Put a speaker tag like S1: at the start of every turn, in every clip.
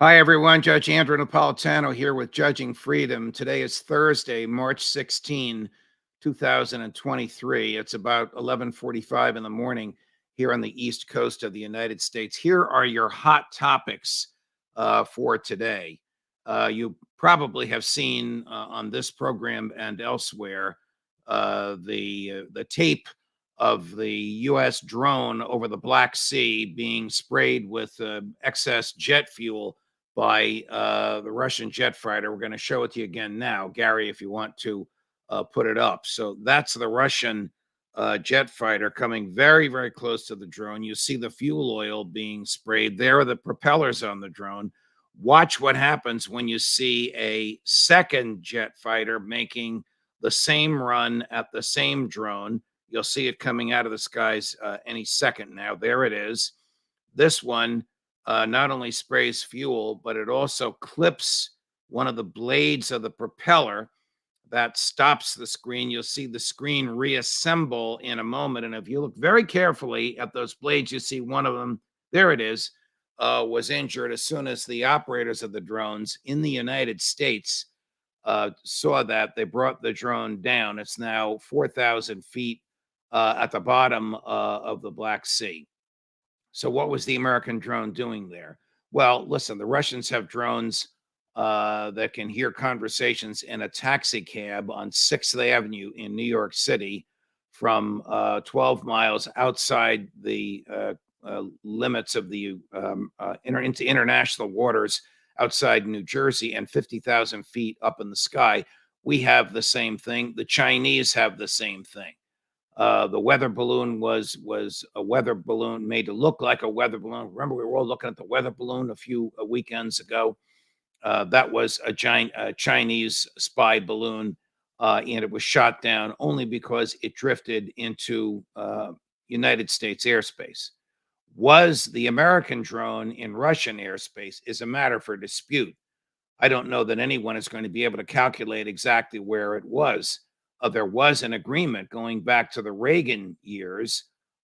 S1: Hi, everyone. Judge Andrew Napolitano here with Judging Freedom. Today is Thursday, March 16, 2023. It's about 11:45 in the morning here on the East Coast of the United States. Here are your hot topics for today. You probably have seen on this program and elsewhere the tape of the U.S. drone over the Black Sea being sprayed with excess jet fuel by the Russian jet fighter. We're going to show it to you again now, Gary, if you want to put it up. So that's the Russian jet fighter coming very, very close to the drone. You see the fuel oil being sprayed. There are the propellers on the drone. Watch what happens when you see a second jet fighter making the same run at the same drone. You'll see it coming out of the skies any second now. There it is. This one not only sprays fuel, but it also clips one of the blades of the propeller that stops the screen. You'll see the screen reassemble in a moment. And if you look very carefully at those blades, you see one of them, there it is, was injured as soon as the operators of the drones in the United States saw that. They brought the drone down. It's now 4,000 feet at the bottom of the Black Sea. So what was the American drone doing there? Well, listen, the Russians have drones that can hear conversations in a taxi cab on 6th Avenue in New York City from 12 miles outside the limits of the into international waters outside New Jersey and 50,000 feet up in the sky. We have the same thing. The Chinese have the same thing. The weather balloon was a weather balloon made to look like a weather balloon. Remember, we were all looking at the weather balloon a few weekends ago. That was a giant Chinese spy balloon, and it was shot down only because it drifted into United States airspace. Was the American drone in Russian airspace is a matter for dispute. I don't know that anyone is going to be able to calculate exactly where it was. There was an agreement going back to the Reagan years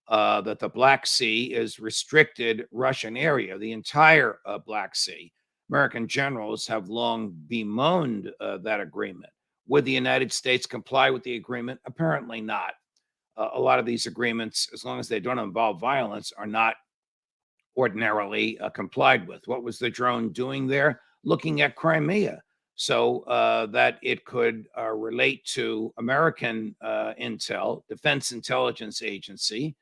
S1: that the Black Sea is restricted Russian area, the entire Black Sea. American generals have long bemoaned that agreement. Would the United States comply with the agreement? Apparently not. A lot of these agreements, as long as they don't involve violence, are not ordinarily complied with. What was the drone doing there? Looking at Crimea, so that it could relate to American intel, Defense Intelligence Agency,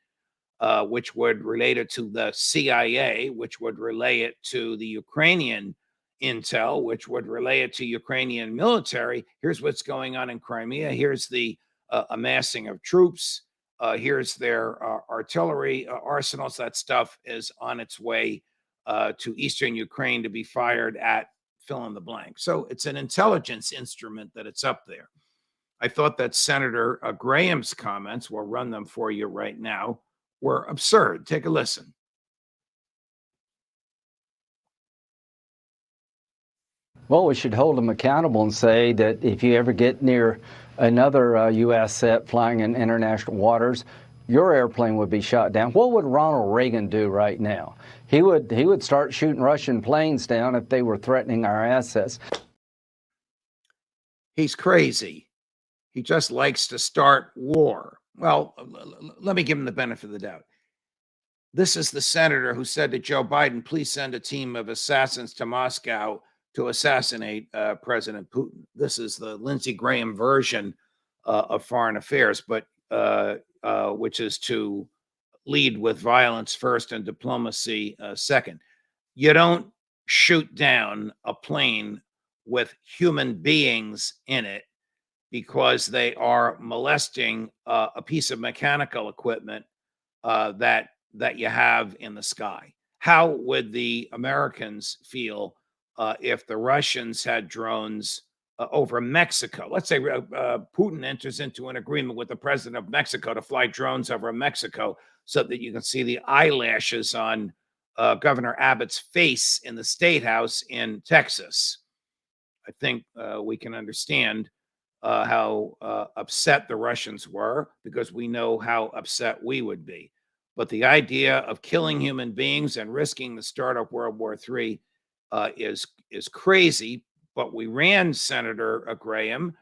S1: which would relate it to the CIA, which would relay it to the Ukrainian intel, which would relay it to Ukrainian military. Here's what's going on in Crimea. Here's the amassing of troops. Here's their artillery arsenals. That stuff is on its way to eastern Ukraine to be fired at fill in the blank. So it's an intelligence instrument that it's up there. I thought that Senator Graham's comments, we'll run them for you right now, were absurd. Take a listen.
S2: Well, we should hold them accountable and say that if you ever get near another U.S. set flying in international waters, your airplane would be shot down. What would Ronald Reagan do right now? He would start shooting Russian planes down if they were threatening our assets.
S1: He's crazy. He just likes to start war. Well, let me give him the benefit of the doubt. This is the senator who said to Joe Biden, please send a team of assassins to Moscow to assassinate President Putin. This is the Lindsey Graham version of foreign affairs, but which is to lead with violence first and diplomacy second. You don't shoot down a plane with human beings in it because they are molesting a piece of mechanical equipment that you have in the sky. How would the Americans feel if the Russians had drones over Mexico? Let's say Putin enters into an agreement with the president of Mexico to fly drones over Mexico so that you can see the eyelashes on Governor Abbott's face in the State House in Texas. I think we can understand how upset the Russians were, because we know how upset we would be. But the idea of killing human beings and risking the start of World War III is crazy. But we ran Senator Graham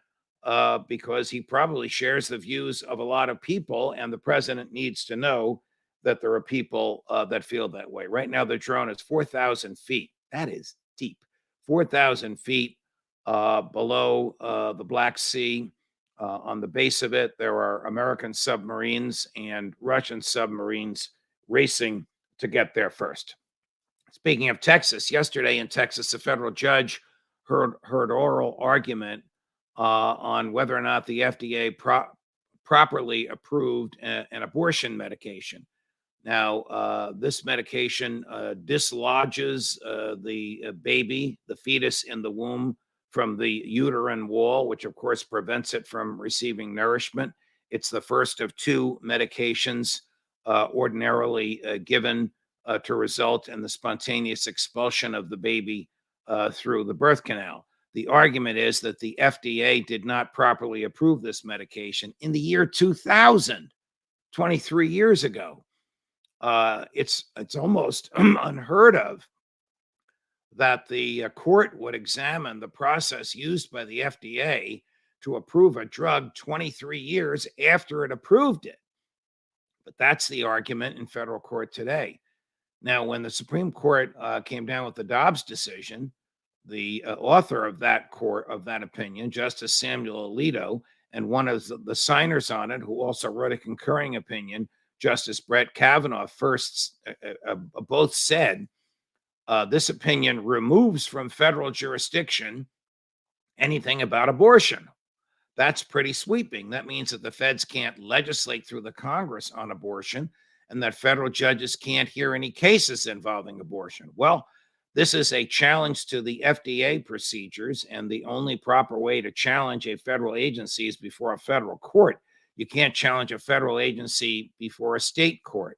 S1: because he probably shares the views of a lot of people, and the president needs to know that there are people that feel that way. Right now, the drone is 4,000 feet. That is deep. 4,000 feet below the Black Sea. On the base of it, there are American submarines and Russian submarines racing to get there first. Speaking of Texas, yesterday in Texas, a federal judge heard oral argument on whether or not the FDA properly approved an abortion medication. Now, this medication dislodges the baby, the fetus in the womb, from the uterine wall, which of course prevents it from receiving nourishment. It's the first of two medications ordinarily given to result in the spontaneous expulsion of the baby through the birth canal. The argument is that the FDA did not properly approve this medication in the year 2000, 23 years ago. It's almost unheard of that the court would examine the process used by the FDA to approve a drug 23 years after it approved it. But that's the argument in federal court today. Now, when the Supreme Court came down with the Dobbs decision, the author of that opinion, Justice Samuel Alito, and one of the signers on it, who also wrote a concurring opinion, Justice Brett Kavanaugh, both said this opinion removes from federal jurisdiction anything about abortion. That's pretty sweeping. That means that the feds can't legislate through the Congress on abortion, and that federal judges can't hear any cases involving abortion. Well, this is a challenge to the FDA procedures, and the only proper way to challenge a federal agency is before a federal court. You can't challenge a federal agency before a state court.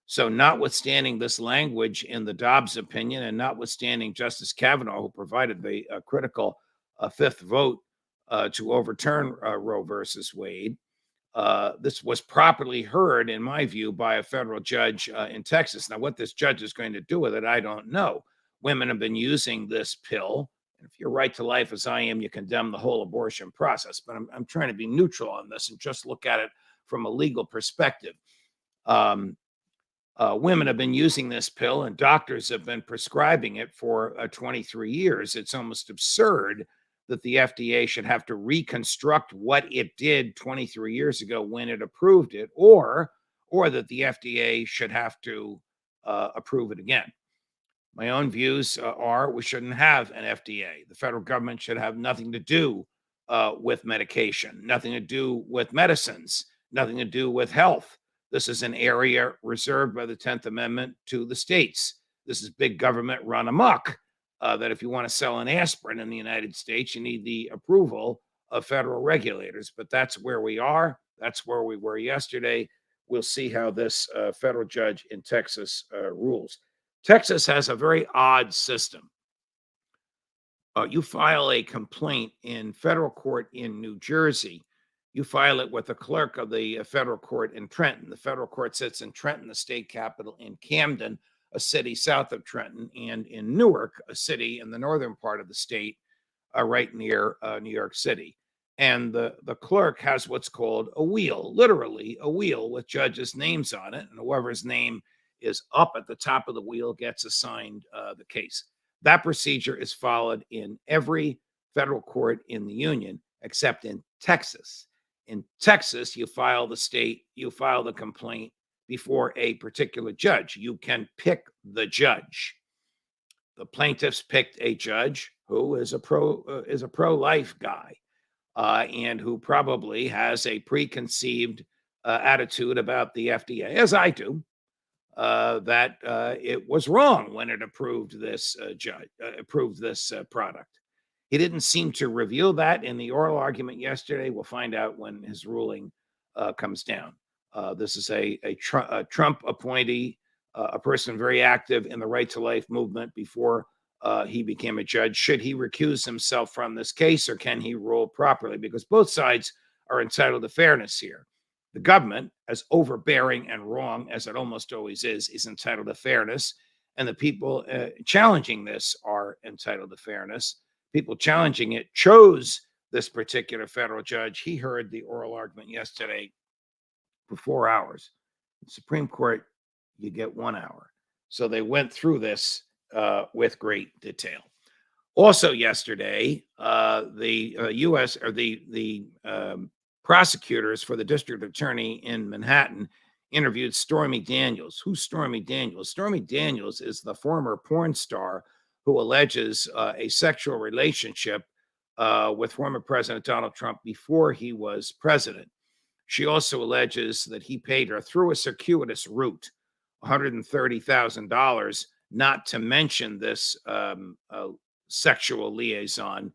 S1: So notwithstanding this language in the Dobbs opinion, and notwithstanding Justice Kavanaugh, who provided the critical fifth vote to overturn Roe versus Wade, this was properly heard, in my view, by a federal judge in Texas. Now, what this judge is going to do with it, I don't know. Women have been using this pill. If you're right to life as I am, you condemn the whole abortion process. But I'm trying to be neutral on this and just look at it from a legal perspective. Women have been using this pill, and doctors have been prescribing it for 23 years. It's almost absurd that the FDA should have to reconstruct what it did 23 years ago when it approved it, or that the FDA should have to approve it again. My own views are we shouldn't have an FDA. The federal government should have nothing to do with medication, nothing to do with medicines, nothing to do with health. This is an area reserved by the 10th Amendment to the states. This is big government run amok. That if you want to sell an aspirin in the United States, you need the approval of federal regulators. But that's where we are. That's where we were yesterday. We'll see how this federal judge in Texas rules. Texas has a very odd system. You file a complaint in federal court in New Jersey. You file it with the clerk of the federal court in Trenton. The federal court sits in Trenton, the state capital, in Camden, a city south of Trenton, and in Newark, a city in the northern part of the state, right near New York City. And the clerk has what's called a wheel, literally a wheel with judges' names on it. And whoever's name is up at the top of the wheel gets assigned the case. That procedure is followed in every federal court in the union, except in Texas. In Texas, you file the complaint before a particular judge. You can pick the judge. The plaintiffs picked a judge who is a pro-life guy, and who probably has a preconceived attitude about the FDA, as I do, that it was wrong when it approved this product. He didn't seem to reveal that in the oral argument yesterday. We'll find out when his ruling comes down. This is a Trump appointee, a person very active in the right to life movement before he became a judge. Should he recuse himself from this case, or can he rule properly? Because both sides are entitled to fairness here. The government, as overbearing and wrong as it almost always is entitled to fairness. And the people challenging this are entitled to fairness. People challenging it chose this particular federal judge. He heard the oral argument yesterday for 4 hours. The Supreme Court, you get 1 hour. So they went through this with great detail. Also yesterday, the U.S. or the prosecutors for the district attorney in Manhattan interviewed Stormy Daniels. Who's Stormy Daniels? Stormy Daniels is the former porn star who alleges a sexual relationship with former President Donald Trump before he was president. She also alleges that he paid her through a circuitous route $130,000, not to mention this sexual liaison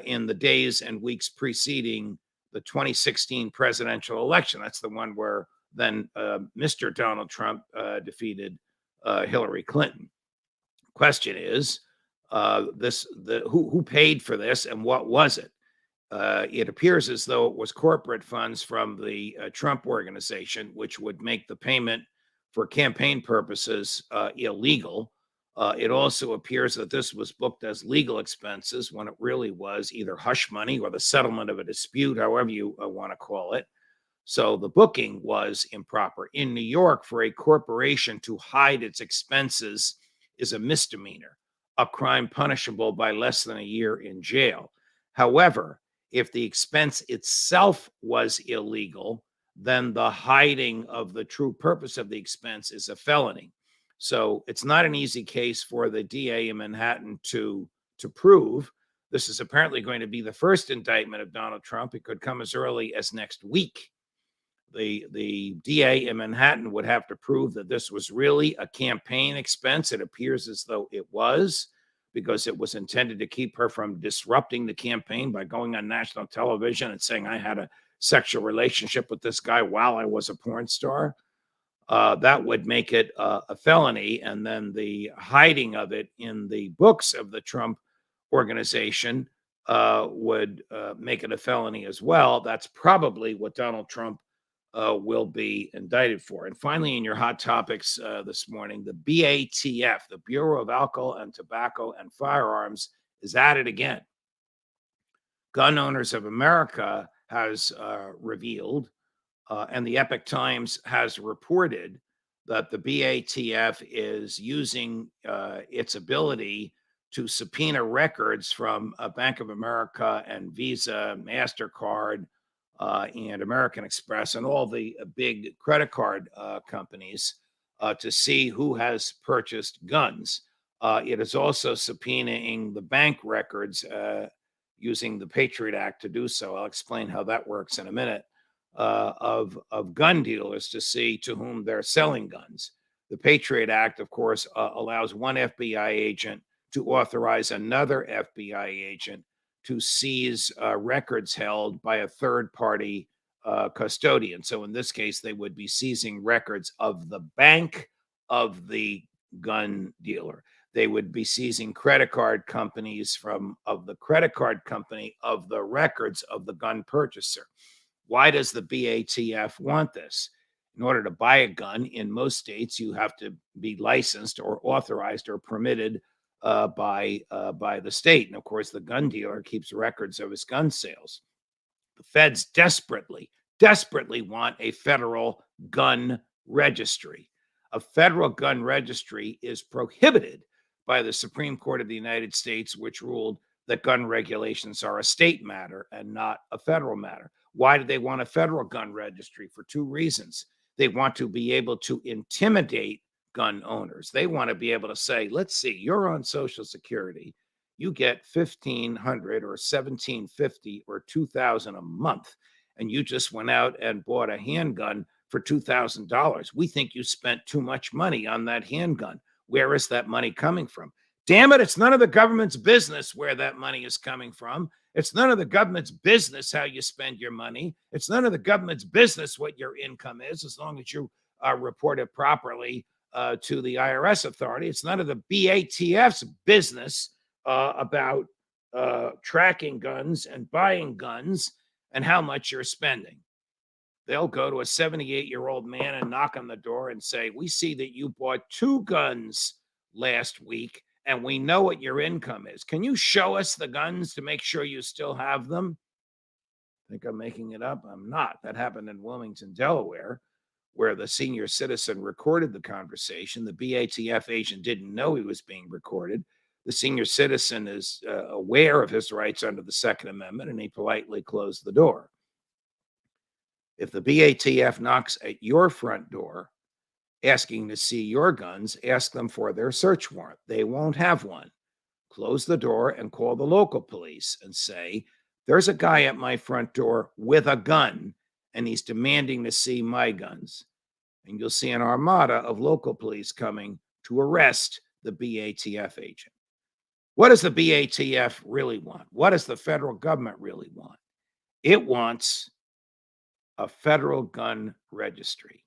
S1: in the days and weeks preceding the 2016 presidential election. That's the one where then Mr. Donald Trump defeated Hillary Clinton. Question is, who paid for this and what was it? It appears as though it was corporate funds from the Trump organization, which would make the payment for campaign purposes illegal. It also appears that this was booked as legal expenses when it really was either hush money or the settlement of a dispute, however you want to call it. So the booking was improper. In New York, for a corporation to hide its expenses is a misdemeanor, a crime punishable by less than a year in jail. However, if the expense itself was illegal, then the hiding of the true purpose of the expense is a felony. So it's not an easy case for the DA in Manhattan to prove. This is apparently going to be the first indictment of Donald Trump. It could come as early as next week. The DA in Manhattan would have to prove that this was really a campaign expense. It appears as though it was, because it was intended to keep her from disrupting the campaign by going on national television and saying, I had a sexual relationship with this guy while I was a porn star. That would make it a felony. And then the hiding of it in the books of the Trump organization would make it a felony as well. That's probably what Donald Trump will be indicted for. And finally, in your hot topics this morning, the BATF, the Bureau of Alcohol and Tobacco and Firearms, is at it again. Gun Owners of America has revealed, and the Epoch Times has reported, that the BATF is using its ability to subpoena records from Bank of America and Visa, MasterCard, and American Express, and all the big credit card companies to see who has purchased guns. It is also subpoenaing the bank records using the Patriot Act to do so. I'll explain how that works in a minute. Of gun dealers to see to whom they're selling guns. The Patriot Act, of course, allows one FBI agent to authorize another FBI agent to seize records held by a third-party custodian. So in this case, they would be seizing records of the bank of the gun dealer. They would be seizing credit card companies of the credit card company of the records of the gun purchaser. Why does the BATF want this? In order to buy a gun in most states, you have to be licensed or authorized or permitted by the state. And of course, the gun dealer keeps records of his gun sales. The feds desperately want a federal gun registry. A federal gun registry is prohibited by the Supreme Court of the United States, which ruled that gun regulations are a state matter and not a federal matter. Why do they want a federal gun registry? For two reasons. They want to be able to intimidate gun owners. They want to be able to say, let's see, you're on Social Security. You get $1,500 or $1,750 or $2,000 a month, and you just went out and bought a handgun for $2,000. We think you spent too much money on that handgun. Where is that money coming from? Damn it, it's none of the government's business where that money is coming from. It's none of the government's business how you spend your money. It's none of the government's business what your income is, as long as you report it properly to the IRS authority. It's none of the BATF's business about tracking guns and buying guns and how much you're spending. They'll go to a 78-year-old man and knock on the door and say, we see that you bought 2 guns last week, and we know what your income is. Can you show us the guns to make sure you still have them? Think I'm making it up? I'm not. That happened in Wilmington, Delaware, where the senior citizen recorded the conversation. The BATF agent didn't know he was being recorded. The senior citizen is aware of his rights under the Second Amendment, and he politely closed the door. If the BATF knocks at your front door asking to see your guns, ask them for their search warrant. They won't have one. Close the door and call the local police and say, there's a guy at my front door with a gun, and he's demanding to see my guns. And you'll see an armada of local police coming to arrest the BATF agent. What does the BATF really want? What does the federal government really want? It wants a federal gun registry.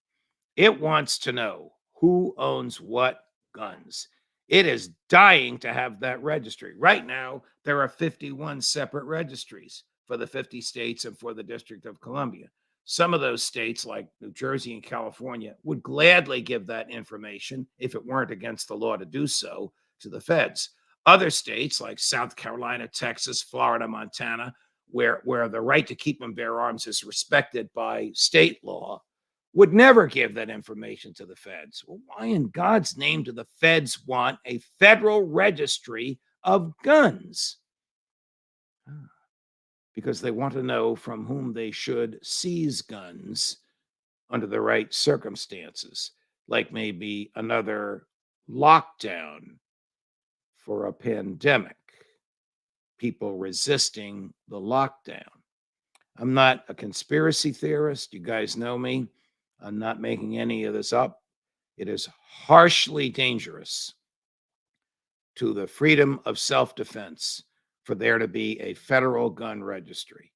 S1: It wants to know who owns what guns. It is dying to have that registry. Right now, there are 51 separate registries for the 50 states and for the District of Columbia. Some of those states, like New Jersey and California, would gladly give that information, if it weren't against the law to do so, to the feds. Other states, like South Carolina, Texas, Florida, Montana, where the right to keep and bear arms is respected by state law, would never give that information to the feds. Well, why in God's name do the feds want a federal registry of guns? Because they want to know from whom they should seize guns under the right circumstances, like maybe another lockdown for a pandemic, people resisting the lockdown. I'm not a conspiracy theorist. You guys know me. I'm not making any of this up. It is harshly dangerous to the freedom of self-defense for there to be a federal gun registry.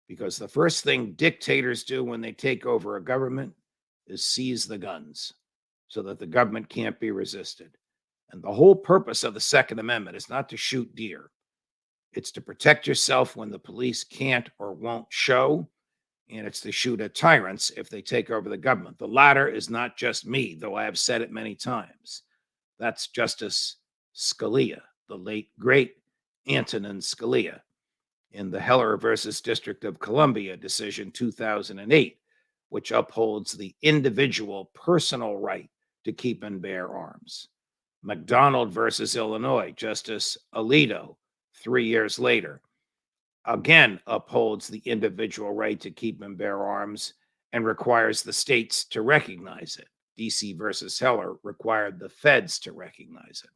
S1: Because the first thing dictators do when they take over a government is seize the guns so that the government can't be resisted. And the whole purpose of the Second Amendment is not to shoot deer. It's to protect yourself when the police can't or won't show, and it's to shoot at tyrants if they take over the government. The latter is not just me, though I have said it many times. That's Justice Scalia, the late, great Antonin Scalia, in the Heller versus District of Columbia decision 2008, which upholds the individual personal right to keep and bear arms. McDonald versus Illinois, Justice Alito, 3 years later, again upholds the individual right to keep and bear arms and requires the states to recognize it. DC versus Heller required the feds to recognize it.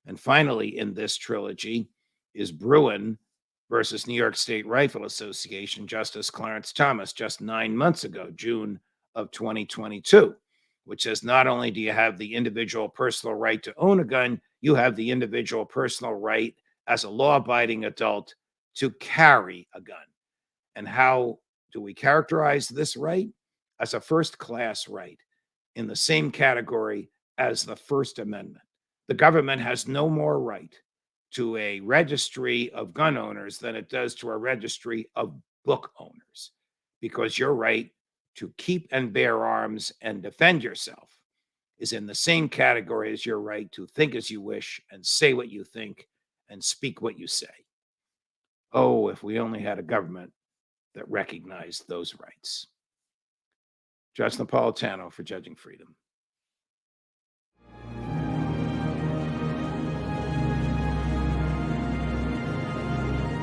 S1: And finally, in this trilogy is Bruin versus New York State Rifle Association, Justice Clarence Thomas, just 9 months ago, June of 2022, which says not only do you have the individual personal right to own a gun, you have the individual personal right as a law-abiding adult to carry a gun. And how do we characterize this right? As a first-class right, in the same category as the First Amendment. The government has no more right to a registry of gun owners than it does to a registry of book owners, because your right to keep and bear arms and defend yourself is in the same category as your right to think as you wish and say what you think and speak what you say. Oh, if we only had a government that recognized those rights. Judge Napolitano for Judging Freedom.